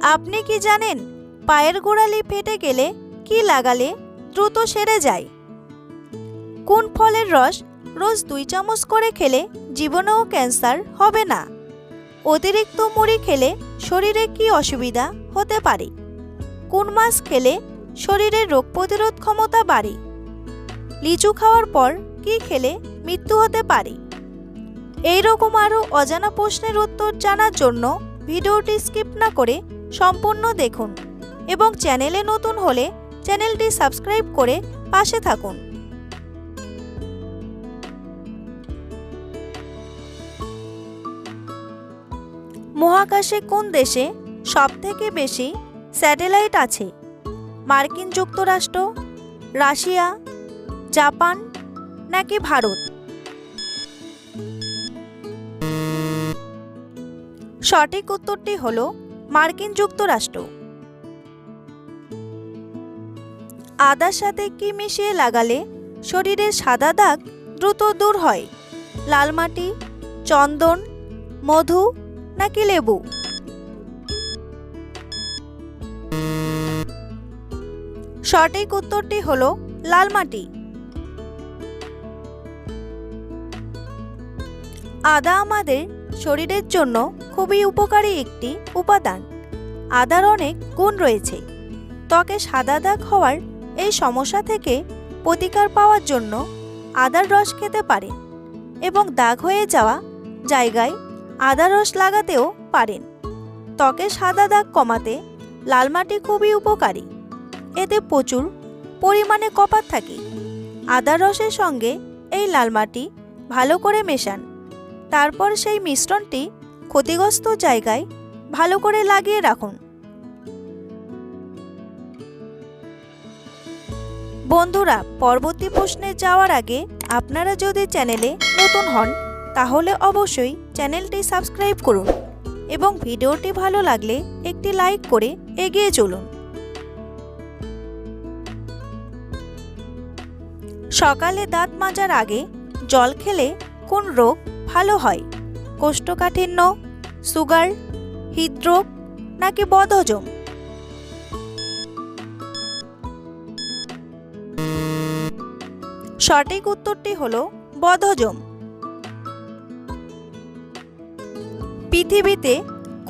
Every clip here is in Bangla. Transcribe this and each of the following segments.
আপনি কি জানেন পায়ের গোড়ালি ফেটে গেলে কি লাগালে দ্রুত সেরে যায়? কোন ফলের রস রোজ 2 চামচ করে খেলে জীবনেও ক্যান্সার হবে না? অতিরিক্ত মুড়ি খেলে শরীরে কি অসুবিধা হতে পারে? কোন মাছ খেলে শরীরের রোগ প্রতিরোধ ক্ষমতা বাড়ে? লিচু খাওয়ার পর কি খেলে মৃত্যু হতে পারে? এই রকম আরও অজানা প্রশ্নের উত্তর জানার জন্য ভিডিওটি স্কিপ না করে সম্পূর্ণ দেখুন এবং চ্যানেলে নতুন হলে চ্যানেলটি সাবস্ক্রাইব করে পাশে থাকুন। মহাকাশে কোন দেশে সবথেকে বেশি স্যাটেলাইট আছে? মার্কিন যুক্তরাষ্ট্র, রাশিয়া, জাপান নাকি ভারত? সঠিক উত্তরটি হলো মার্কিন যুক্তরাষ্ট্র। আদার সাথে কি মিশিয়ে লাগালে শরীরের সাদা দাগ দ্রুত দূর হয়? লাল মাটি, চন্দন, মধু নাকি লেবু? সঠিক উত্তরটি হলো লাল মাটি। আদা আমাদের শরীরের জন্য খুবই উপকারী একটি উপাদান। আদার অনেক গুণ রয়েছে। ত্বকে সাদা দাগ হওয়ার এই সমস্যা থেকে প্রতিকার পাওয়ার জন্য আদার রস খেতে পারেন এবং দাগ হয়ে যাওয়া জায়গায় আদার রস লাগাতেও পারেন। ত্বকে সাদা দাগ কমাতে লাল মাটি খুবই উপকারী। এতে প্রচুর পরিমাণে কপার থাকে। আদার রসের সঙ্গে এই লাল মাটি ভালো করে মেশান। তারপর সেই মিশ্রণটি ক্ষতিগ্রস্ত জায়গায় ভালো করে লাগিয়ে রাখুন। বন্ধুরা, পরবর্তী প্রশ্নে যাওয়ার আগে আপনারা যদি চ্যানেলে নতুন হন তাহলে অবশ্যই চ্যানেলটি সাবস্ক্রাইব করুন এবং ভিডিওটি ভালো লাগলে একটি লাইক করে এগিয়ে চলুন। সকালে দাঁত মাজার আগে জল খেলে কোন রোগ ভালো হয়? কোষ্ঠকাঠিন্য, সুগার, হৃদরোগ নাকি বদহজম? সঠিক উত্তরটি হলো বদহজম। পৃথিবীতে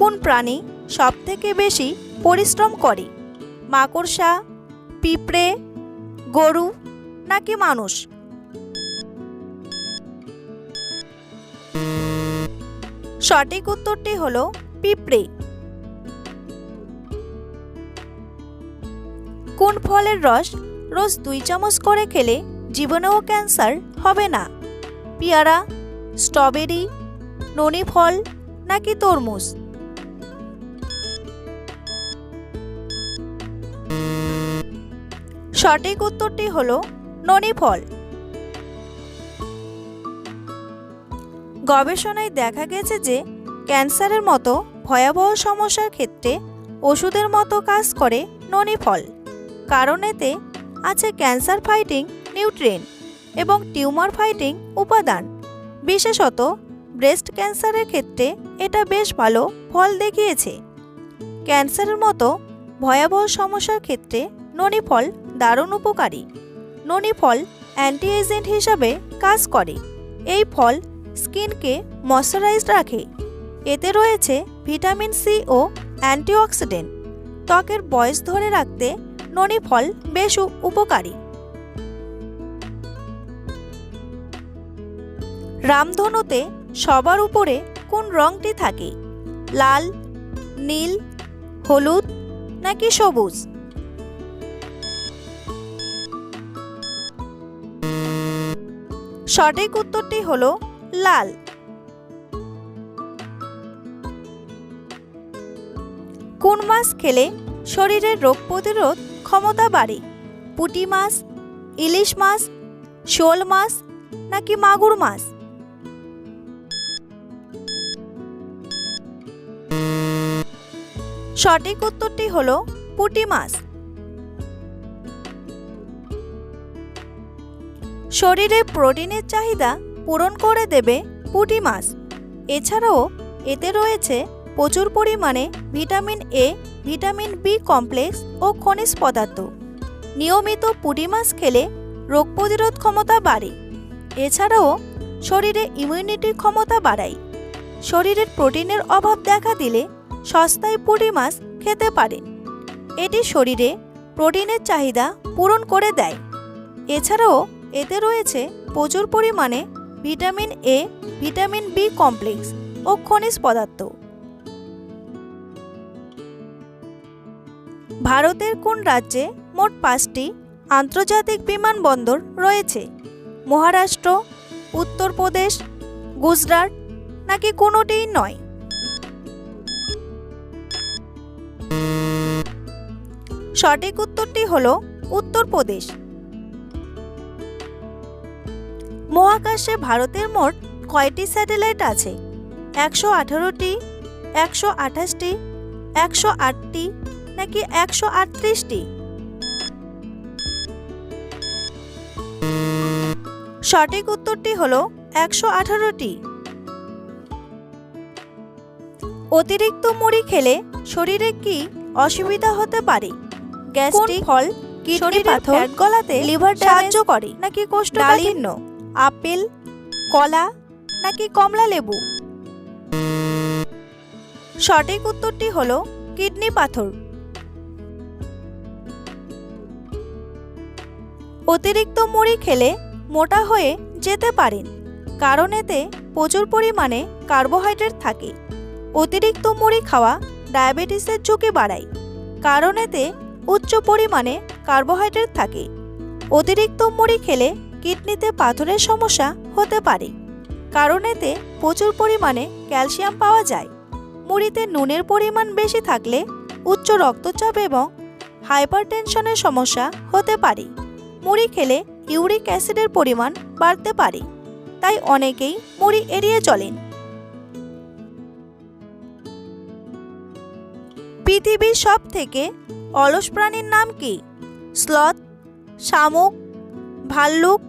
কোন প্রাণী সবথেকে বেশি পরিশ্রম করে? মাকড়সা, পিঁপড়ে, গরু নাকি মানুষ? সঠিক উত্তরটি হলো পিঁপড়ে। কোন ফলের রস রোজ 2 চামচ করে খেলে জীবনেও ক্যান্সার হবে না? পেয়ারা, স্ট্রবেরি, ননি ফল নাকি তরমুজ? সঠিক উত্তরটি হলো ননি ফল। গবেষণায় দেখা গেছে যে ক্যান্সারের মতো ভয়াবহ সমস্যার ক্ষেত্রে ওষুধের মতো কাজ করে ননি ফল, কারণ এতে আছে ক্যান্সার ফাইটিং নিউট্রিয়েন্ট এবং টিউমার ফাইটিং উপাদান। বিশেষত ব্রেস্ট ক্যান্সারের ক্ষেত্রে এটা বেশ ভালো ফল দেখিয়েছে। ক্যান্সারের মতো ভয়াবহ সমস্যার ক্ষেত্রে ননি ফল দারুণ উপকারী। ননি ফল অ্যান্টি এজেন্ট হিসাবে কাজ করে। এই ফল স্কিনকে ময়শ্চারাইজড রাখে। এতে রয়েছে ভিটামিন সি ও অ্যান্টিঅক্সিডেন্ট। ত্বকের বয়স ধরে রাখতে ননি ফল বেশ উপকারী। রামধনুতে সবার উপরে কোন রংটি থাকে? লাল, নীল, হলুদ নাকি সবুজ? সঠিক উত্তরটি হলো লাল। কোন মাছ খেলে শরীরের রোগ প্রতিরোধ ক্ষমতা বাড়ে? পুঁটি মাছ, ইলিশ মাছ, শোল মাছ নাকি মাগুর মাছ? সঠিক উত্তরটি হলো পুঁটি মাছ। শরীরে প্রোটিনের চাহিদা পূরণ করে দেবে পুঁটি মাছ। এছাড়াও এতে রয়েছে প্রচুর পরিমাণে vitamin A, vitamin B complex ও খনিজ পদার্থ। নিয়মিত পুঁটি মাছ খেলে রোগ প্রতিরোধ ক্ষমতা বাড়ে। এছাড়াও শরীরে ইমিউনিটির ক্ষমতা বাড়ায়। শরীরের প্রোটিনের অভাব দেখা দিলে সস্তায় পুঁটি মাছ খেতে পারেন। এটি শরীরে প্রোটিনের চাহিদা পূরণ করে দেয়। এছাড়াও এতে রয়েছে প্রচুর পরিমাণে vitamin A, vitamin B complex ও খনিজ পদার্থ। ভারতের কোন রাজ্যে মোট 5টি আন্তর্জাতিক বিমানবন্দর রয়েছে? মহারাষ্ট্র, উত্তরপ্রদেশ, গুজরাট নাকি কোনোটিই নয়? সঠিক উত্তরটি হলো উত্তরপ্রদেশ। মহাকাশে ভারতের মোট কয়টি স্যাটেলাইট আছে? 118টি, 128টি, 108টি নাকি 138টি? সঠিক উত্তরটি হলো 118টি। অতিরিক্ত মুড়ি খেলে শরীরে কি অসুবিধা হতে পারে? গ্যাস্ট্রিক, ফল কিডনি পাথর, ফ্যাট গলাতে লিভার সাহায্য করে নাকি কোষ্ঠকাঠিন্য? আপেল, কলা নাকি কমলা লেবু? সঠিক উত্তরটি হলো কিডনি পাথর। অতিরিক্ত মুড়ি খেলে মোটা হয়ে যেতে পারেন, কারণ এতে প্রচুর পরিমাণে কার্বোহাইড্রেট থাকে। অতিরিক্ত মুড়ি খাওয়া ডায়াবেটিসের ঝুঁকি বাড়ায়, কারণ এতে উচ্চ পরিমাণে কার্বোহাইড্রেট থাকে। অতিরিক্ত মুড়ি খেলে কিডনিতে পাথরের সমস্যা হতে পারে, কারণ এতে প্রচুর পরিমাণে ক্যালসিয়াম পাওয়া যায়। মুড়িতে নুনের পরিমাণ বেশি থাকলে উচ্চ রক্তচাপ এবং হাইপারটেনশনের সমস্যা হতে পারে। মুড়ি খেলে ইউরিক অ্যাসিডের পরিমাণ বাড়তে পারে, তাই অনেকেই মুড়ি এড়িয়ে চলেন। পৃথিবীর সব থেকে অলস প্রাণীর নাম কি? স্লথ, শামুক, ভাল্লুক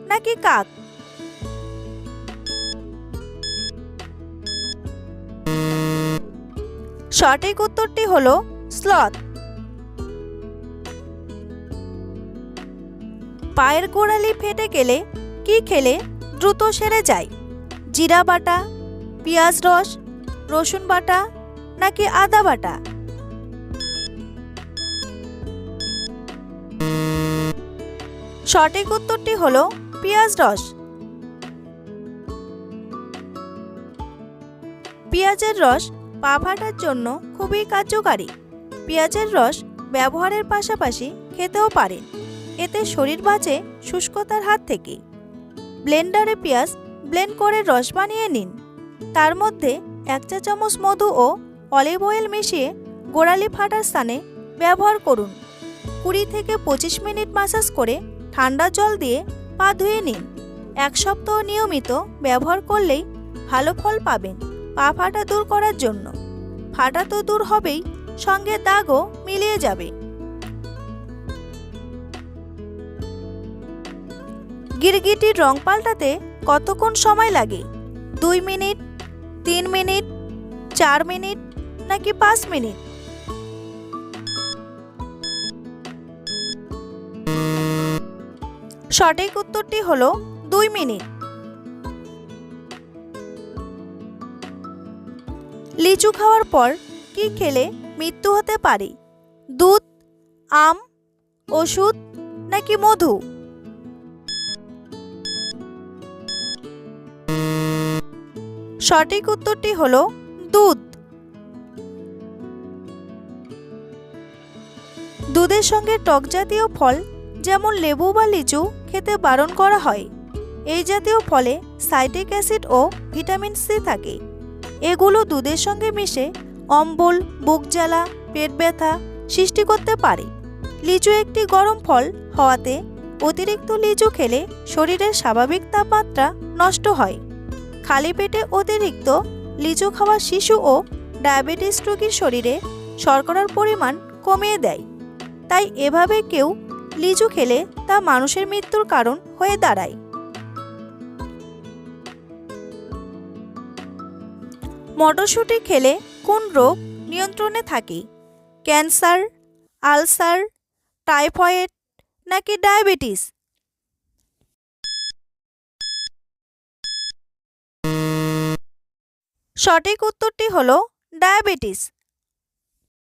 নাকি কাক? সঠিক উত্তরটি হলো স্লথ। পায়ের গোড়ালি ফেটে গেলে কি খেলে দ্রুত সেরে যায়? জিরা বাটা, পেঁয়াজ রস, রসুন বাটা নাকি আদা বাটা? সঠিক উত্তরটি হলো পেঁয়াজ রস। পেঁয়াজের রস পা ফাটার জন্য খুবই কার্যকারী। পেঁয়াজের রস ব্যবহারের পাশাপাশি খেতেও পারেন, এতে শরীর বাঁচে শুষ্কতার হাত থেকে। ব্লেন্ডারে পেঁয়াজ ব্লেন্ড করে রস বানিয়ে নিন। তার মধ্যে 1 চা চামচ মধু ও অলিভ অয়েল মিশিয়ে গোড়ালি ফাটার স্থানে ব্যবহার করুন। 20 থেকে 25 মিনিট মাসাজ করে ঠান্ডা জল দিয়ে পা ধুয়ে নিন। 1 সপ্তাহ নিয়মিত ব্যবহার করলেই ভালো ফল পাবেন পা ফাটা দূর করার জন্য। ফাটা তো দূর হবেই, সঙ্গে দাগও মিলিয়ে যাবে। গিরগিটির রং পাল্টাতে কতক্ষণ সময় লাগে? 2 মিনিট, 3 মিনিট, 4 মিনিট নাকি 5 মিনিট? সঠিক উত্তরটি হলো 2 মিনিট। লিচু খাওয়ার পর কি খেলে মৃত্যু হতে পারে? দুধ, আম, ওষুধ নাকি মধু? সঠিক উত্তরটি হলো দুধ। দুধের সঙ্গে টক জাতীয় ফল যেমন লেবু বা লিচু খেতে বারণ করা হয়। এই জাতীয় ফলে সাইট্রিক অ্যাসিড ও ভিটামিন সি থাকে। এগুলো দুধের সঙ্গে মিশে অম্বল, বুক জ্বালা, পেট ব্যথা সৃষ্টি করতে পারে। লিচু একটি গরম ফল হওয়াতে অতিরিক্ত লিচু খেলে শরীরের স্বাভাবিক তাপমাত্রা নষ্ট হয়। খালি পেটে অতিরিক্ত লিচু খাওয়া শিশু ও ডায়াবেটিস রোগীর শরীরে শর্করার পরিমাণ কমিয়ে দেয়। তাই এভাবে কেউ লিচু খেলে তা মানুষের মৃত্যুর কারণ হয়ে দাঁড়ায়। মটরশুঁটি খেলে কোন রোগ নিয়ন্ত্রণে থাকে? ক্যান্সার, আলসার, টাইফয়েড নাকি ডায়াবেটিস? সঠিক উত্তরটি হলো ডায়াবেটিস।